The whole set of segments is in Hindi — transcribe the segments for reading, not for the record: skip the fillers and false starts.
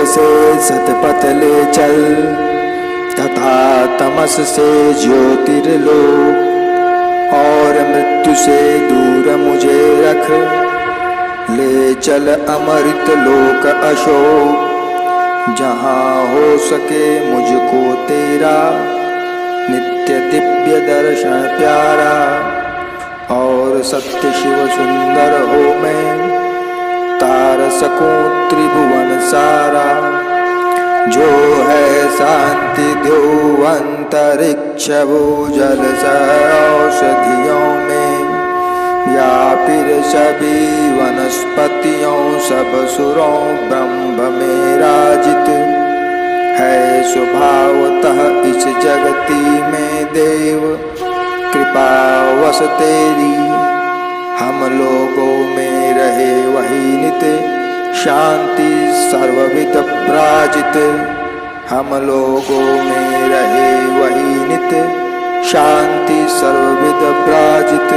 से सतपथ ले चल, तथा तमस से ज्योतिर्लोक, और मृत्यु से दूर मुझे रख। ले चल अमृत लोक अशोक, जहाँ हो सके मुझको तेरा नित्य दिव्य दर्शन प्यारा। और सत्य शिव सुंदर हो मैं, तार सकूं त्रिभुवन सारा। जो है शांति दो अंतरिक्ष भूजल औषधियों में, या फिर सभी वनस्पतियों सब सुरों ब्रह्म में राजित है स्वभावतः इस जगती में देव। कृपा वश तेरी हम लोगों में रहे वही नित, शांति सर्वविद प्राजित। हम लोगों में रहे वही नित, शांति सर्वविद प्राजित।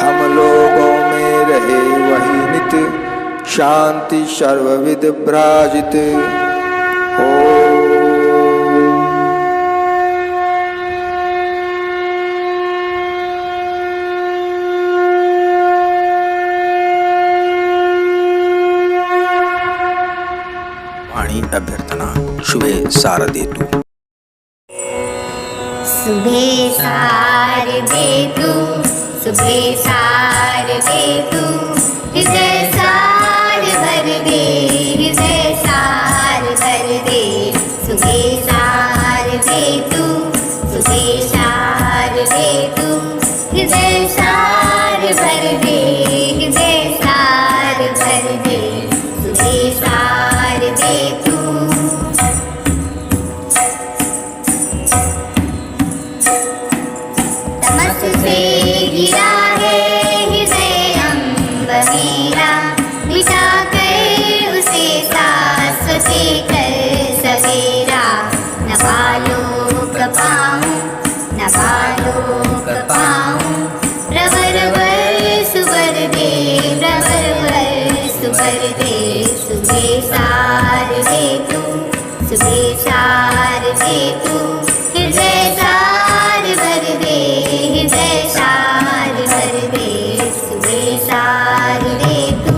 हम लोगों में रहे वही नित, शांति सर्वविद प्राजित। ओम। वाणी अभ्यर्थना शुभे शारदे तु। शुभे शारदे तु, शुभे शारदे तु। हृदय सार भर दे, हृदय सार भर दे। शुभे शारदे तु, शुभे शारदे तु। हृदय सार भर दे, हृदय सार भर दे। शुभे शारदे तु। तमस से गिरा है हृदय अम्ब मेरा, मिटा कर उसे शाश्वती कर सवेरा। न बालोक पाऊं, न बालोक पाऊं। प्रवर वर सुवर दे, प्रवर वर सुवर दे। शुभे शारदे तु, शुभे शारदे तु। हृदय सार भर दे, हृदय सार भर दे। शुभे शारदे तु।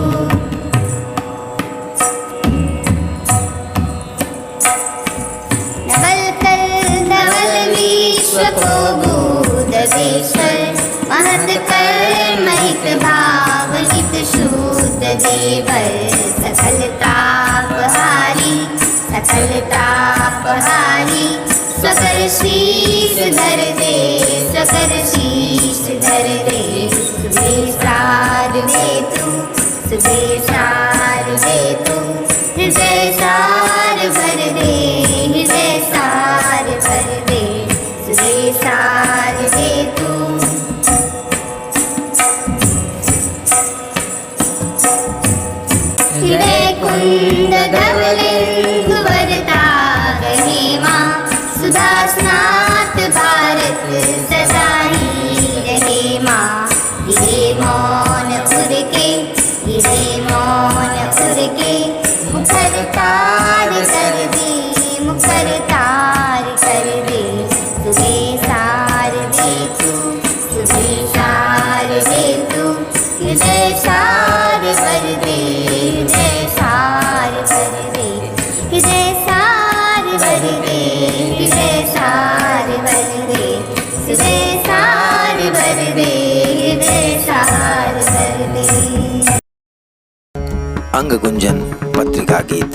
नवल कर नवल विश्व को भूतवेश्वर, महत कर महित भाव हित शुद्ध देवर। सकल तापहारी, सकल तापहारी। स्वकर शीश धर दे, स्वकर शीश धर दे। शुभे शारदे तु, शुभे शारदे तु। हृदय सार भर दे, हृदय सार भर दे। शुभे शारदे तु। हृदय कुंद धवलिंदु वरदा गहिमा, सुधा स्नात भारत सदा ही रहे माँ। गिरे मौन उर के, गिरे मौन उर के। मुखर तार कर दे, मुखर तार कर दे। शुभे शारदे तु, शुभे शारदे तु। हृदय सार भर दे, हृदय सार भर दे। हृदय सार भर दे, हृदय सार भर दे। हृदय सार भर दे, हृदय सार भर दे। अंग गुंजन पत्रिका गीत।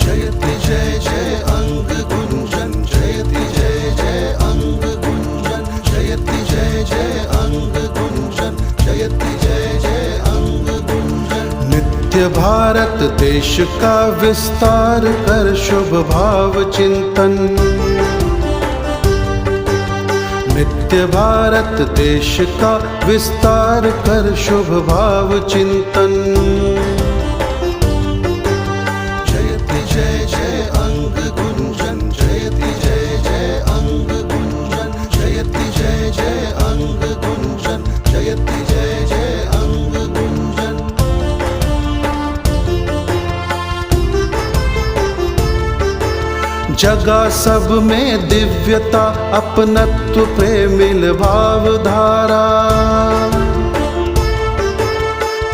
जयति जय जय अंग गुंजन, जयति जय जय अंग गुंजन। जयति जय जय अंग गुंजन, जयति जय जय अंग गुंजन। नित्य भारत देश का विस्तार कर शुभ भाव चिंतन। नित्य भारत देश का विस्तार कर शुभ भाव चिंतन। जयति जय जय अंग गुंजन, जयति जय जगा सब में दिव्यता अपनत्व प्रेमिल भावधारा,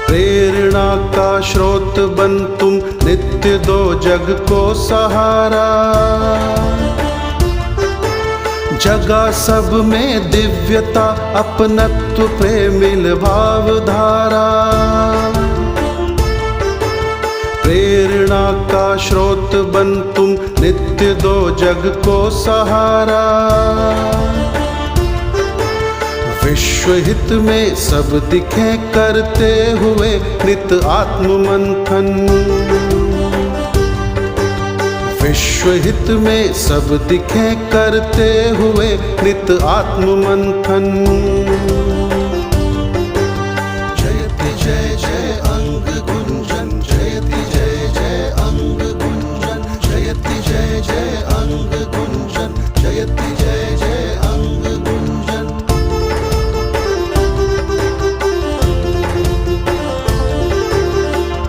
प्रेरणा का स्रोत बन तुम नित्य दो जग को सहारा। जगा सब में दिव्यता अपनत्व प्रेमिल भावधारा, प्रेरणा का स्रोत बन तुम नित्य दो जग को सहारा। विश्व हित में सब दिखे करते हुए नित आत्म मंथन, विश्व हित में सब दिखे करते हुए नित आत्म मंथन। जयति जय जय अंग गुंजन, जयति जय जय अंग गुंजन, जयति जय जय अंग गुंजन, जयति जय जय अंग गुंजन।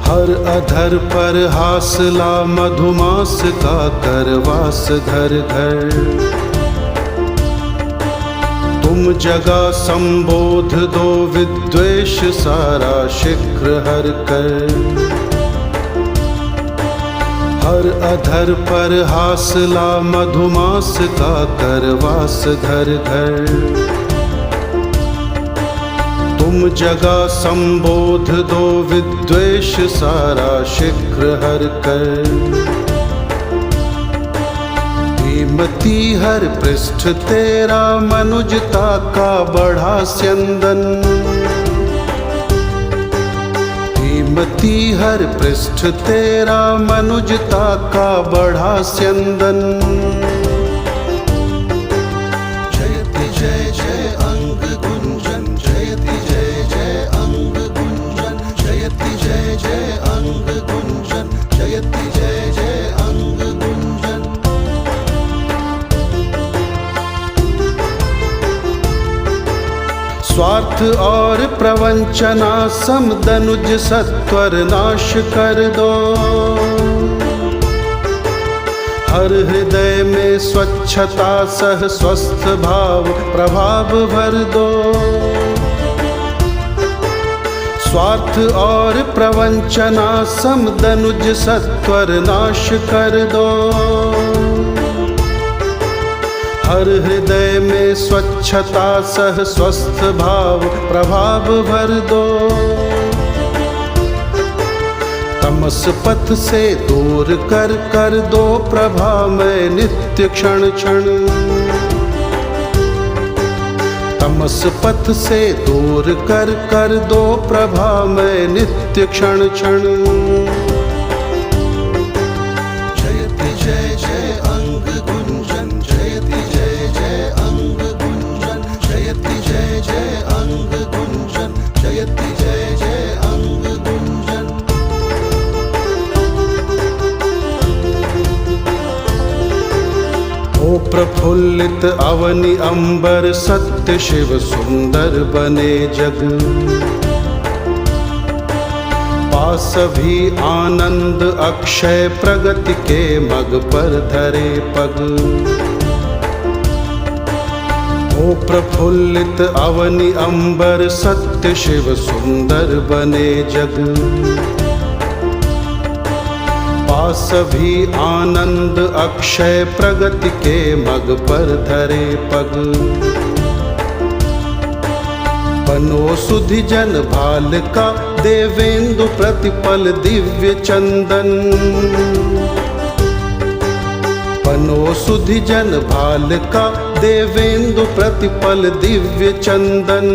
हर अधर पर हासला मधुमास का करवास घर घर, तुम जगा संबोध दो विद्वेष सारा शीघ्र हर कर। हर अधर पर हासला मधुमास का करवास घर घर, तुम जगा संबोध दो विद्वेष सारा शीघ्र हर कर। धीमती हर पृष्ठ तेरा मनुजता का बढ़ा स्यंदन, धीमती हर पृष्ठ तेरा मनुजता का बढ़ा स्यंदन। जयति जय जय अंग गुंजन, जयति जय जय अंग गुंजन, जयति जय जय अंग गुंजन, जयति जय जय अंग गुंजन। स्वार्थ और प्रवंचना समदनुज सत्वर नाश कर दो, हर हृदय में स्वच्छता सह स्वस्थ भाव प्रभाव भर दो। स्वार्थ और प्रवंचना समदनुज सत्वर नाश कर दो, हर हृदय में स्वच्छता सह स्वस्थ भाव प्रभाव भर दो। तमस पथ से दूर कर कर दो प्रभा में नित्य क्षण क्षण, तमस पथ से दूर कर कर दो प्रभा में नित्य क्षण क्षण। जयति जय जय अंग गुंजन, जयति जय जय अंग गुंजन, जयति जय जय अंग गुंजन, जयति जय जय अंग गुंजन। ओ प्रफुल्लित अवनि अंबर सत्य शिव सुंदर बने जग, पास भी आनंद अक्षय प्रगति के मग पर धरे पग। ओ प्रफुल्लित अवनि अंबर सत्य शिव सुंदर बने जग, पास भी आनंद अक्षय प्रगति के मग पर धरे पग। बनो सुधि जन भाल का देवेंदु प्रतिपल दिव्य चंदन, बनो सुधि जन भाल का देवेंदु प्रतिपल दिव्य चंदन।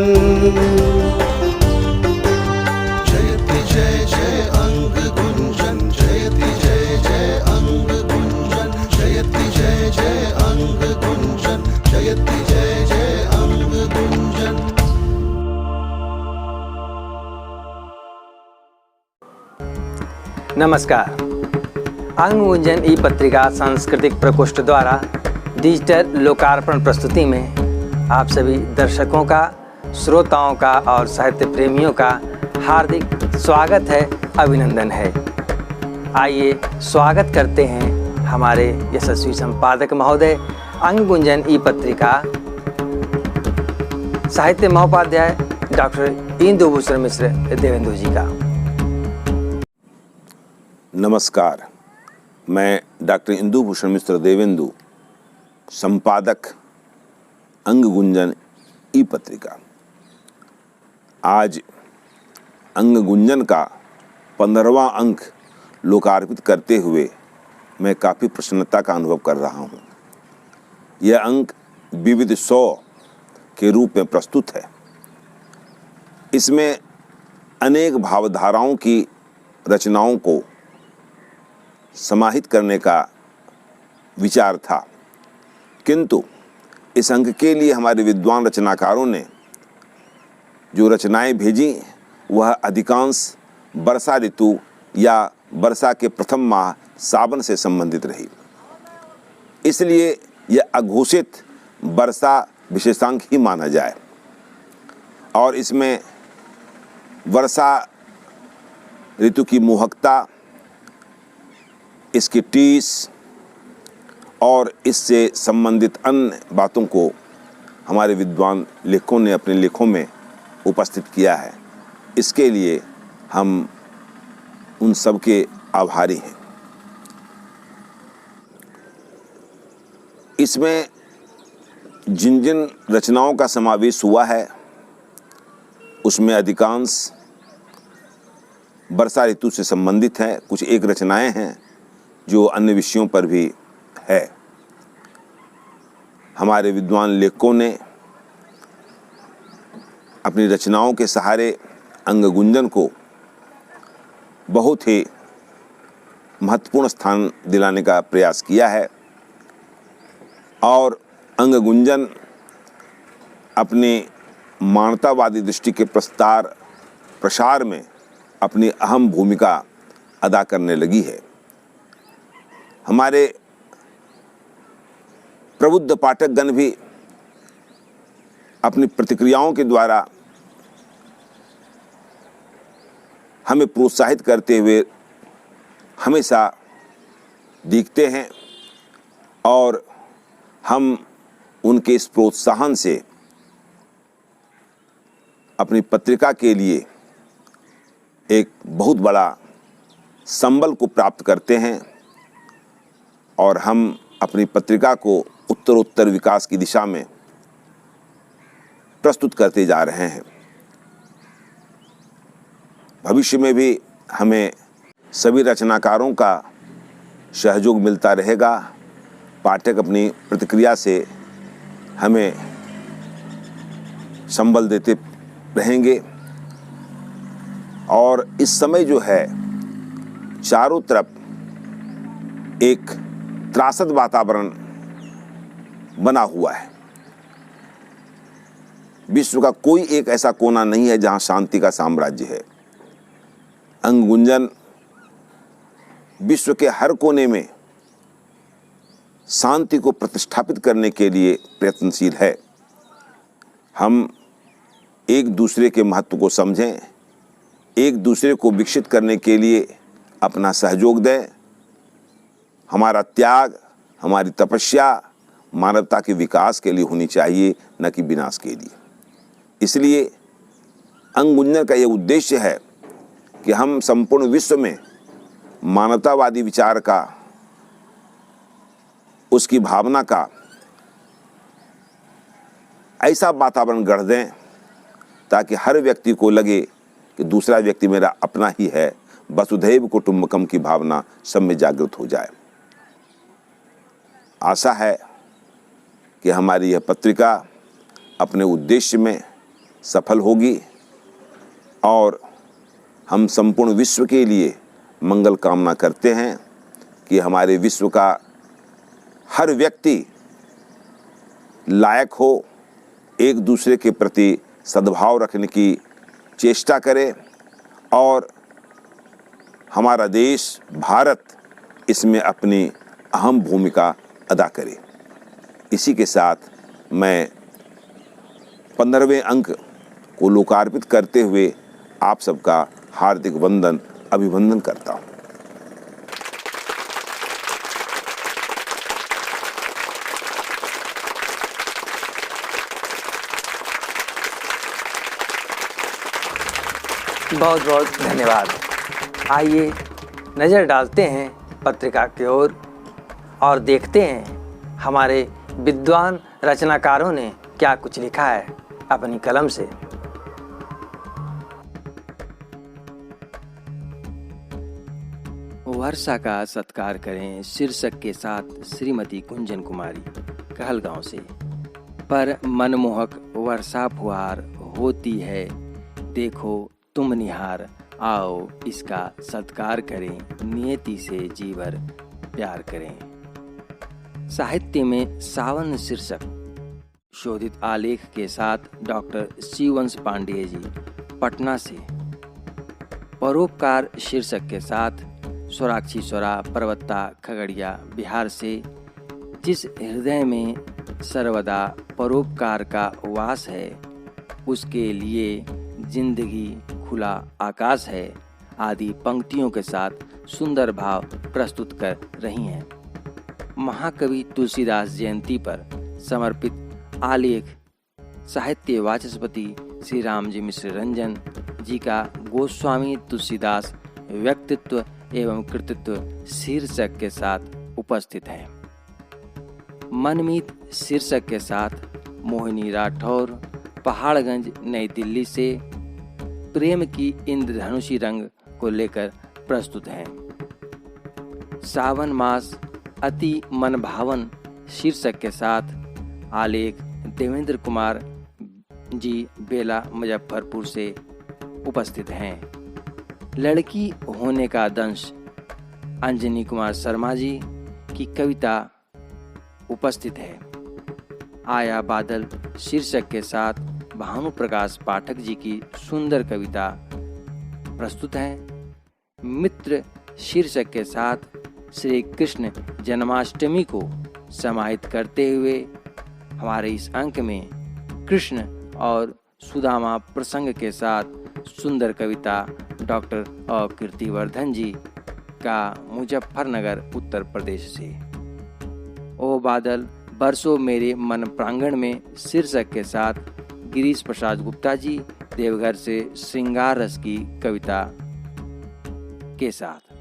जयति जय जय अंग गुंजन, जयति जय जय अंग गुंजन, जयति जय जय अंग गुंजन, जयति जय जय अंग गुंजन। नमस्कार। अंग गुंजन ई पत्रिका सांस्कृतिक प्रकोष्ठ द्वारा डिजिटल लोकार्पण प्रस्तुति में आप सभी दर्शकों का, श्रोताओं का और साहित्य प्रेमियों का हार्दिक स्वागत है, अभिनंदन है। आइए स्वागत करते हैं हमारे यशस्वी संपादक महोदय अंग गुंजन ई पत्रिका, साहित्य महोपाध्याय डॉक्टर इंदुभूषण मिश्र देवेंदु जी का। नमस्कार, मैं डॉक्टर इंदुभूषण मिश्र देवेंदु, संपादक अंग गुंजन ई पत्रिका। आज अंग गुंजन का 15वां अंक लोकार्पित करते हुए मैं काफ़ी प्रसन्नता का अनुभव कर रहा हूँ। यह अंक विविध 100 के रूप में प्रस्तुत है। इसमें अनेक भावधाराओं की रचनाओं को समाहित करने का विचार था, किंतु इस अंक के लिए हमारे विद्वान रचनाकारों ने जो रचनाएं भेजी वह अधिकांश वर्षा ऋतु या वर्षा के प्रथम माह सावन से संबंधित रही। इसलिए यह अघोषित वर्षा विशेषांक ही माना जाए और इसमें वर्षा ऋतु की मोहकता, इसकी टीस और इससे संबंधित अन्य बातों को हमारे विद्वान लेखकों ने अपने लेखों में उपस्थित किया है। इसके लिए हम उन सब के आभारी हैं। इसमें जिन जिन रचनाओं का समावेश हुआ है उसमें अधिकांश वर्षा ऋतु से संबंधित हैं। कुछ एक रचनाएं हैं जो अन्य विषयों पर भी है। हमारे विद्वान लेखकों ने अपनी रचनाओं के सहारे अंग गुंजन को बहुत ही महत्वपूर्ण स्थान दिलाने का प्रयास किया है और अंग गुंजन अपनी मानवतावादी दृष्टि के प्रसार में अपनी अहम भूमिका अदा करने लगी है। हमारे प्रबुद्ध पाठकगण भी अपनी प्रतिक्रियाओं के द्वारा हमें प्रोत्साहित करते हुए हमेशा दिखते हैं और हम उनके इस प्रोत्साहन से अपनी पत्रिका के लिए एक बहुत बड़ा संबल को प्राप्त करते हैं और हम अपनी पत्रिका को उत्तरोत्तर विकास की दिशा में प्रस्तुत करते जा रहे हैं। भविष्य में भी हमें सभी रचनाकारों का सहयोग मिलता रहेगा। पाठक अपनी प्रतिक्रिया से हमें संबल देते रहेंगे और इस समय जो है चारों तरफ एक त्रासद वातावरण बना हुआ है। विश्व का कोई एक ऐसा कोना नहीं है जहां शांति का साम्राज्य है। अंग गुंजन विश्व के हर कोने में शांति को प्रतिष्ठापित करने के लिए प्रयत्नशील है। हम एक दूसरे के महत्व को समझें, एक दूसरे को विकसित करने के लिए अपना सहयोग दें। हमारा त्याग, हमारी तपस्या मानवता के विकास के लिए होनी चाहिए, न कि विनाश के लिए। इसलिए अंग गुंजन का यह उद्देश्य है कि हम संपूर्ण विश्व में मानवतावादी विचार का, उसकी भावना का ऐसा वातावरण गढ़ दें ताकि हर व्यक्ति को लगे कि दूसरा व्यक्ति मेरा अपना ही है। वसुधैव कुटुंबकम की भावना सब में जागृत हो जाए। आशा है कि हमारी यह पत्रिका अपने उद्देश्य में सफल होगी और हम संपूर्ण विश्व के लिए मंगल कामना करते हैं कि हमारे विश्व का हर व्यक्ति लायक हो, एक दूसरे के प्रति सद्भाव रखने की चेष्टा करे और हमारा देश भारत इसमें अपनी अहम भूमिका अदा करे। इसी के साथ मैं 15वें अंक को लोकार्पित करते हुए आप सबका हार्दिक अभिवंदन करता हूँ। बहुत बहुत धन्यवाद। आइए नज़र डालते हैं पत्रिका की ओर और देखते हैं हमारे विद्वान रचनाकारों ने क्या कुछ लिखा है अपनी कलम से। वर्षा का सत्कार करें शीर्षक के साथ श्रीमती कुंजन कुमारी कहलगांव से। पर मनमोहक वर्षा फुहार होती है, देखो तुम निहार, आओ इसका सत्कार करें, नियति से जी भर प्यार करें। साहित्य में सावन शीर्षक शोधित आलेख के साथ डॉक्टर शिववंश पांडेय जी पटना से। परोपकार शीर्षक के साथ स्वराक्षी स्वरा पर्वता खगड़िया बिहार से। जिस हृदय में सर्वदा परोपकार का वास है, उसके लिए जिंदगी खुला आकाश है, आदि पंक्तियों के साथ सुंदर भाव प्रस्तुत कर रही हैं। महाकवि तुलसीदास जयंती पर समर्पित आलेख साहित्य वाचस्पति श्री रामजी मिश्र रंजन जी का गोस्वामी तुलसीदास व्यक्तित्व एवं कृतित्व शीर्षक के साथ उपस्थित है। मनमीत शीर्षक के साथ मोहिनी राठौर पहाड़गंज नई दिल्ली से प्रेम की इंद्रधनुषी रंग को लेकर प्रस्तुत हैं। सावन मास अति मनभावन शीर्षक के साथ आलेख देवेंद्र कुमार जी बेला मुजफ्फरपुर से उपस्थित हैं। लड़की होने का दंश अंजनी कुमार शर्मा जी की कविता उपस्थित है। आया बादल शीर्षक के साथ भानु प्रकाश पाठक जी की सुंदर कविता प्रस्तुत है। मित्र शीर्षक के साथ श्री कृष्ण जन्माष्टमी को समाहित करते हुए हमारे इस अंक में कृष्ण और सुदामा प्रसंग के साथ सुंदर कविता डॉक्टर कीर्तिवर्धन जी का मुजफ्फरनगर उत्तर प्रदेश से। ओ बादल बरसों मेरे मन प्रांगण में शीर्षक के साथ गिरीश प्रसाद गुप्ता जी देवघर से श्रृंगार रस की कविता के साथ।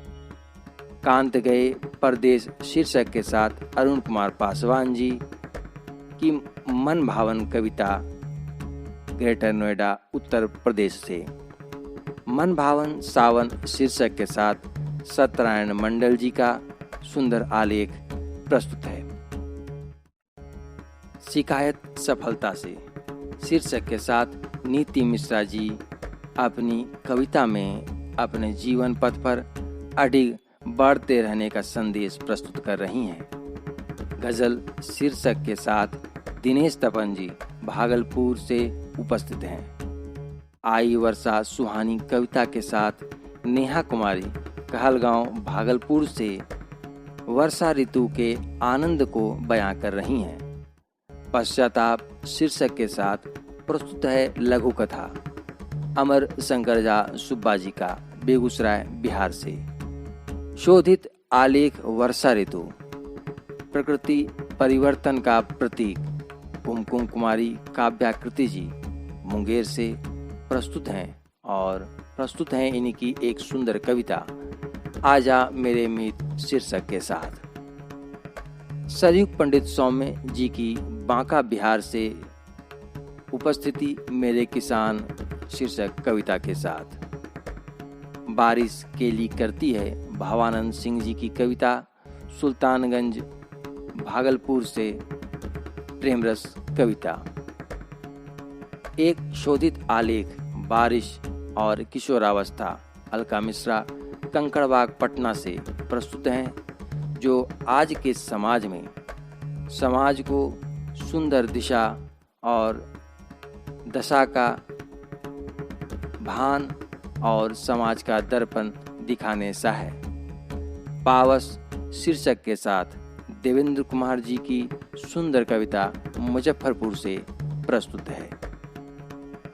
कांत गए परदेश शीर्षक के साथ अरुण कुमार पासवान जी की मन भावन कविता ग्रेटर नोएडा उत्तर प्रदेश से। मन भावन सावन शीर्षक के साथ सत्यनारायण मंडल जी का सुंदर आलेख प्रस्तुत है। शिकायत सफलता से शीर्षक के साथ नीति मिश्रा जी अपनी कविता में अपने जीवन पथ पर अडिग बढ़ते रहने का संदेश प्रस्तुत कर रही हैं। गजल शीर्षक के साथ दिनेश तपन जी भागलपुर से उपस्थित हैं। आई वर्षा सुहानी कविता के साथ नेहा कुमारी कहलगांव भागलपुर से वर्षा ऋतु के आनंद को बयां कर रही हैं। पश्चाताप शीर्षक के साथ प्रस्तुत है लघु कथा अमर शंकर झा सुब्बा जी का बेगूसराय बिहार से। शोधित आलेख वर्षा ऋतु प्रकृति परिवर्तन का प्रतीक कुमकुम कुमारी काव्याकृति जी मुंगेर से प्रस्तुत हैं और प्रस्तुत हैं इनकी एक सुंदर कविता आजा मेरे मीत शीर्षक के साथ। सरयू पंडित सौम्य जी की बांका बिहार से उपस्थिति मेरे किसान शीर्षक कविता के साथ। बारिश केली करती है भावानंद सिंह जी की कविता सुल्तानगंज भागलपुर से प्रेमरस कविता। एक शोधित आलेख बारिश और किशोरावस्था अलका मिश्रा कंकड़बाग पटना से प्रस्तुत हैं, जो आज के समाज में समाज को सुंदर दिशा और दशा का भान और समाज का दर्पण दिखाने सा है। पावस शीर्षक के साथ देवेंद्र कुमार जी की सुंदर कविता मुजफ्फरपुर से प्रस्तुत है।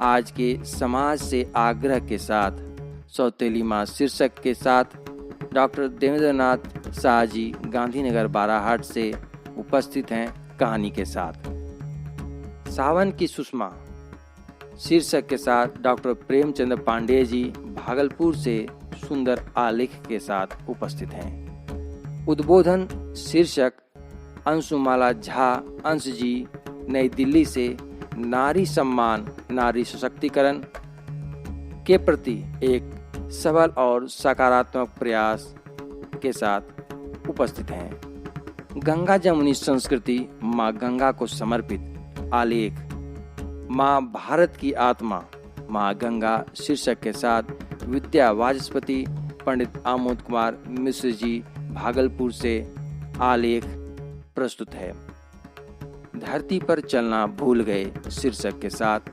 आज के समाज से आग्रह के साथ सौतेली माँ शीर्षक के साथ डॉक्टर देवेंद्रनाथ शाह जी गांधीनगर बाराहाट से उपस्थित हैं कहानी के साथ। सावन की सुषमा शीर्षक के साथ डॉक्टर प्रेमचंद पांडेय जी भागलपुर से सुंदर आलेख के साथ उपस्थित हैं। उद्बोधन शीर्षक अंशुमाला झा अंश जी नई दिल्ली से नारी सम्मान नारी सशक्तिकरण के प्रति एक सबल और सकारात्मक प्रयास के साथ उपस्थित हैं। गंगा जमुनी संस्कृति माँ गंगा को समर्पित आलेख माँ भारत की आत्मा माँ गंगा शीर्षक के साथ विद्या वाचस्पति पंडित आमोद कुमार मिश्र जी भागलपुर से आलेख प्रस्तुत है। धरती पर चलना भूल गए शीर्षक के साथ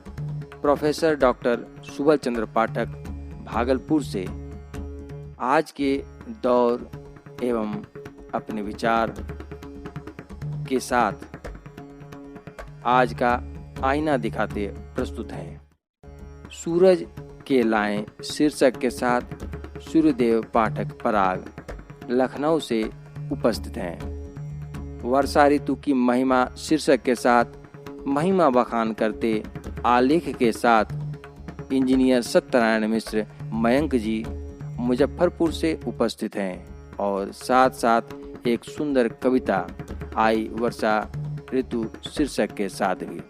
प्रोफेसर डॉक्टर सुबल चंद्र पाठक भागलपुर से आज के दौर एवं अपने विचार के साथ आज का आईना दिखाते प्रस्तुत हैं। सूरज के लाएं शीर्षक के साथ सूर्यदेव पाठक पराग लखनऊ से उपस्थित हैं। वर्षा ऋतु की महिमा शीर्षक के साथ महिमा बखान करते आलेख के साथ इंजीनियर सत्यनारायण मिश्र मयंक जी मुजफ्फरपुर से उपस्थित हैं और साथ साथ एक सुंदर कविता आई वर्षा ऋतु शीर्षक के साथ भी।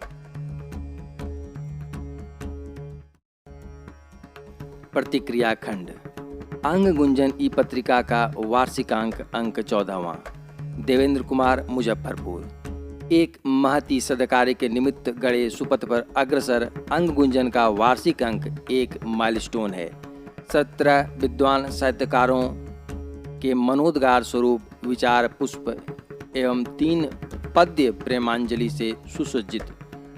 प्रतिक्रिया खंड अंग गुंजन ई पत्रिका का वार्षिकांक अंक 14वां। देवेंद्र कुमार मुजफ्फरपुर। एक महती सदकार्य के निमित्त गड़े सुपथ पर अग्रसर अंग गुंजन का वार्षिक अंक एक माइलस्टोन है। 17 विद्वान साहित्यकारों के मनोद्गार स्वरूप विचार पुष्प एवं 3 पद्य प्रेमांजलि से सुसज्जित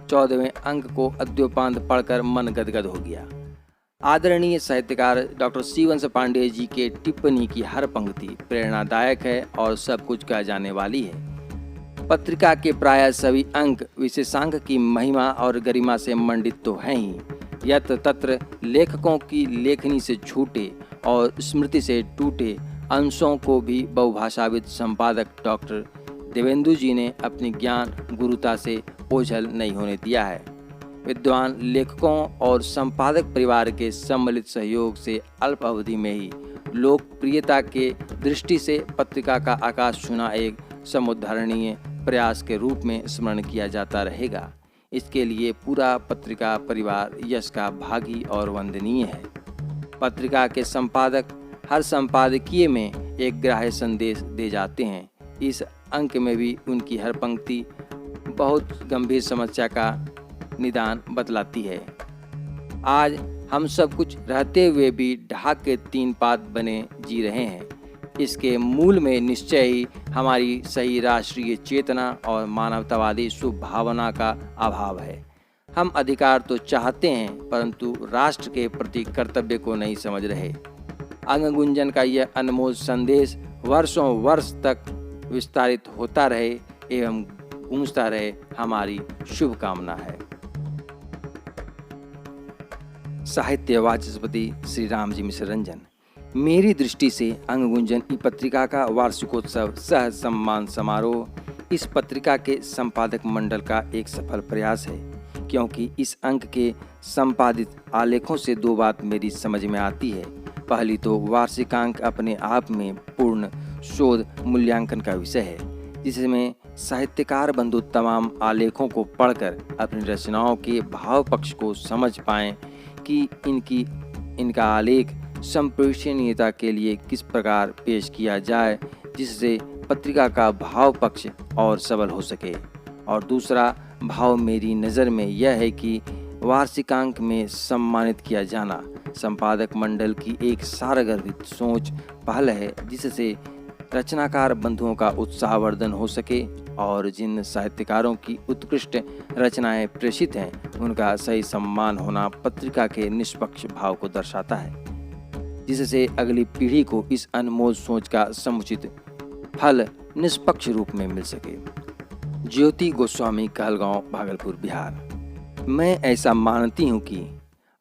14वें अंक को अद्योपांत पढ़कर मन गदगद हो गया। आदरणीय साहित्यकार डॉक्टर सीवंश पांडेय जी के टिप्पणी की हर पंक्ति प्रेरणादायक है और सब कुछ कह जाने वाली है। पत्रिका के प्राय सभी अंक विशेषांक की महिमा और गरिमा से मंडित तो हैं ही, यत्र तत्र लेखकों की लेखनी से छूटे और स्मृति से टूटे अंशों को भी बहुभाषाविद संपादक डॉक्टर देवेंदु जी ने अपनी ज्ञान गुरुता से ओझल नहीं होने दिया है। विद्वान लेखकों और संपादक परिवार के सम्मिलित सहयोग से अल्प अवधि में ही लोकप्रियता के दृष्टि से पत्रिका का आकाश छूना एक समुद्धरणीय प्रयास के रूप में स्मरण किया जाता रहेगा। इसके लिए पूरा पत्रिका परिवार यश का भागी और वंदनीय है। पत्रिका के संपादक हर संपादकीय में एक ग्राह्य संदेश दे जाते हैं। इस अंक में भी उनकी हर पंक्ति बहुत गंभीर समस्या का निदान बतलाती है। आज हम सब कुछ रहते हुए भी ढाक के 3 पात बने जी रहे हैं। इसके मूल में निश्चय ही हमारी सही राष्ट्रीय चेतना और मानवतावादी शुभ भावना का अभाव है। हम अधिकार तो चाहते हैं परंतु राष्ट्र के प्रति कर्तव्य को नहीं समझ रहे। अंग गुंजन का यह अनमोल संदेश वर्षों वर्ष तक विस्तारित होता रहे एवं गूंजता रहे, हमारी शुभकामना है। साहित्य वाचस्पति श्री राम जी मिश्र रंजन। मेरी दृष्टि से अंग गुंजन ई पत्रिका का वार्षिकोत्सव सह सम्मान समारोह इस पत्रिका के संपादक मंडल का एक सफल प्रयास है, क्योंकि इस अंक के संपादित आलेखों से 2 बात मेरी समझ में आती है। पहली तो वार्षिकांक अपने आप में पूर्ण शोध मूल्यांकन का विषय है, जिसमें साहित्यकार बंधु तमाम आलेखों को पढ़कर अपनी रचनाओं के भाव पक्ष को समझ पाएं कि इनका आलेख संप्रेषणीयता के लिए किस प्रकार पेश किया जाए जिससे पत्रिका का भाव पक्ष और सबल हो सके। और दूसरा भाव मेरी नज़र में यह है कि वार्षिकांक में सम्मानित किया जाना संपादक मंडल की एक सारगर्भित सोच पहल है, जिससे रचनाकार बंधुओं का उत्साहवर्धन हो सके और जिन साहित्यकारों की उत्कृष्ट रचनाएं प्रेषित हैं उनका सही सम्मान होना पत्रिका के निष्पक्ष भाव को दर्शाता है, जिससे अगली पीढ़ी को इस अनमोल सोच का समुचित फल निष्पक्ष रूप में मिल सके। ज्योति गोस्वामी, कहलगांव, भागलपुर, बिहार। मैं ऐसा मानती हूँ कि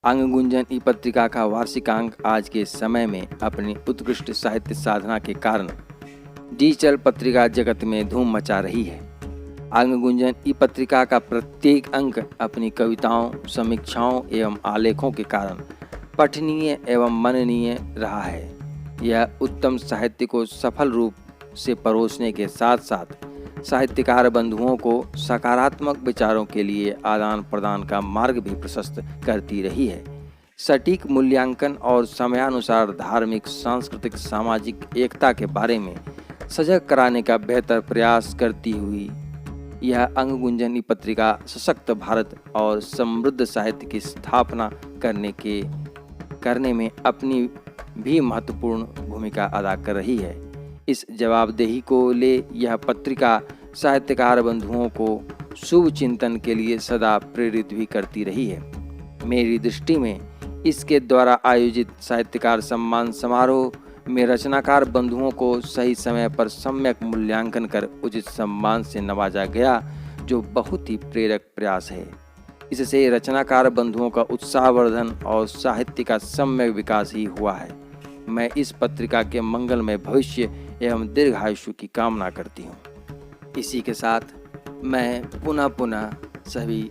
अंग गुंजन ई पत्रिका का वार्षिकांक आज के समय में अपनी उत्कृष्ट साहित्य साधना के कारण डिजिटल पत्रिका जगत में धूम मचा रही है। अंग गुंजन ई पत्रिका का प्रत्येक अंक अपनी कविताओं, समीक्षाओं एवं आलेखों के कारण पठनीय एवं मननीय रहा है। यह उत्तम साहित्य को सफल रूप से परोसने के साथ साथ साहित्यकार बंधुओं को सकारात्मक विचारों के लिए आदान प्रदान का मार्ग भी प्रशस्त करती रही है। सटीक मूल्यांकन और समयानुसार धार्मिक, सांस्कृतिक, सामाजिक एकता के बारे में सजग कराने का बेहतर प्रयास करती हुई यह अंग गुंजन पत्रिका सशक्त भारत और समृद्ध साहित्य की स्थापना करने में अपनी भी महत्वपूर्ण भूमिका अदा कर रही है। इस जवाबदेही को ले यह पत्रिका साहित्यकार बंधुओं को शुभ चिंतन के लिए सदा प्रेरित भी करती रही है। मेरी दृष्टि में इसके द्वारा आयोजित साहित्यकार सम्मान समारोह में रचनाकार बंधुओं को सही समय पर सम्यक मूल्यांकन कर उचित सम्मान से नवाजा गया, जो बहुत ही प्रेरक प्रयास है। इससे रचनाकार बंधुओं का उत्साहवर्धन और साहित्य का सम्यक विकास ही हुआ है। मैं इस पत्रिका के मंगलमय भविष्य एवं दीर्घायुष्य की कामना करती हूँ। इसी के साथ मैं पुनः सभी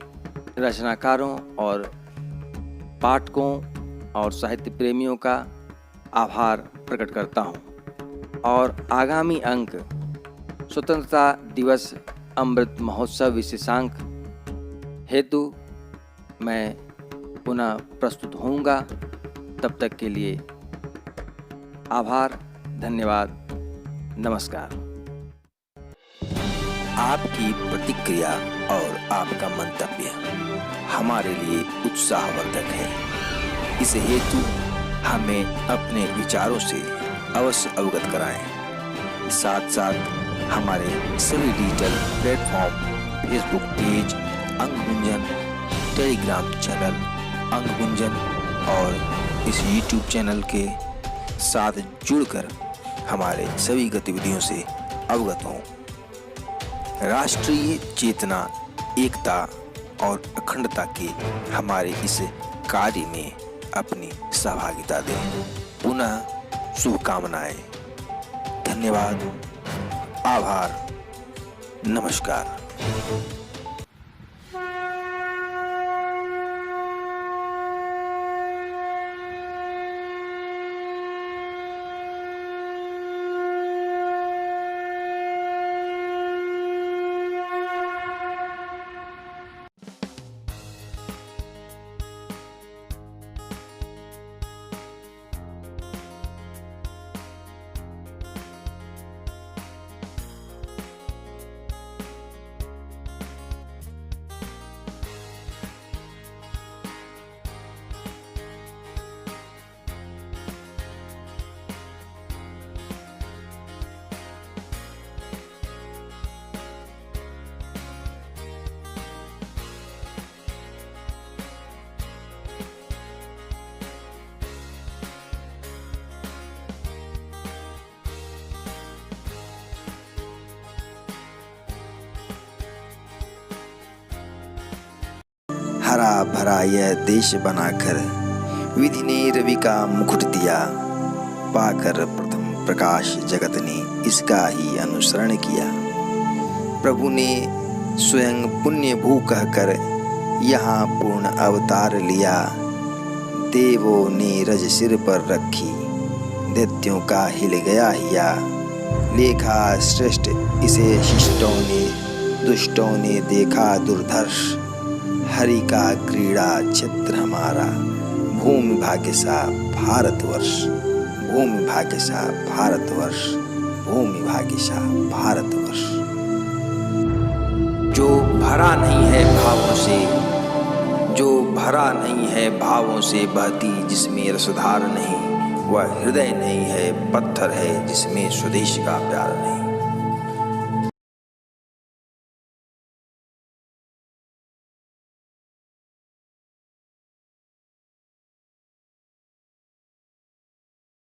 रचनाकारों और पाठकों और साहित्य प्रेमियों का आभार प्रकट करता हूँ और आगामी अंक स्वतंत्रता दिवस अमृत महोत्सव विशेषांक हेतु मैं पुनः प्रस्तुत होऊंगा। तब तक के लिए आभार, धन्यवाद, नमस्कार। आपकी प्रतिक्रिया और आपका मंतव्य हमारे लिए उत्साहवर्धक है। इस हेतु हमें अपने विचारों से अवश्य अवगत कराएं। साथ साथ हमारे सभी डिजिटल प्लेटफॉर्म, फेसबुक पेज अंग गुंजन, टेलीग्राम चैनल अंग गुंजन और इस यूट्यूब चैनल के साथ जुड़कर हमारे सभी गतिविधियों से अवगत हों। राष्ट्रीय चेतना, एकता और अखंडता के हमारे इस कार्य में अपनी सहभागिता दें। पुनः शुभकामनाएं। धन्यवाद, आभार, नमस्कार। हरा भरा यह देश बनाकर विधि ने रवि का मुकुट दिया, पाकर प्रथम प्रकाश जगत ने इसका ही अनुसरण किया। प्रभु ने स्वयं पुण्य भू कहकर यहाँ पूर्ण अवतार लिया, देवों ने रज सिर पर रखी, दैत्यों का हिल गया हिया। लेखा श्रेष्ठ इसे शिष्टों ने, दुष्टों ने देखा दुर्धर्ष, हरि का क्रीड़ा क्षेत्र हमारा, भूमि भाग्य सा भारतवर्ष, भूमि भाग्य सा भारतवर्ष, भूमि भाग्य सा भारतवर्ष। जो भरा नहीं है भावों से, जो भरा नहीं है भावों से बहती जिसमें रसधार नहीं, वह हृदय नहीं है, पत्थर है जिसमें स्वदेश का प्यार नहीं।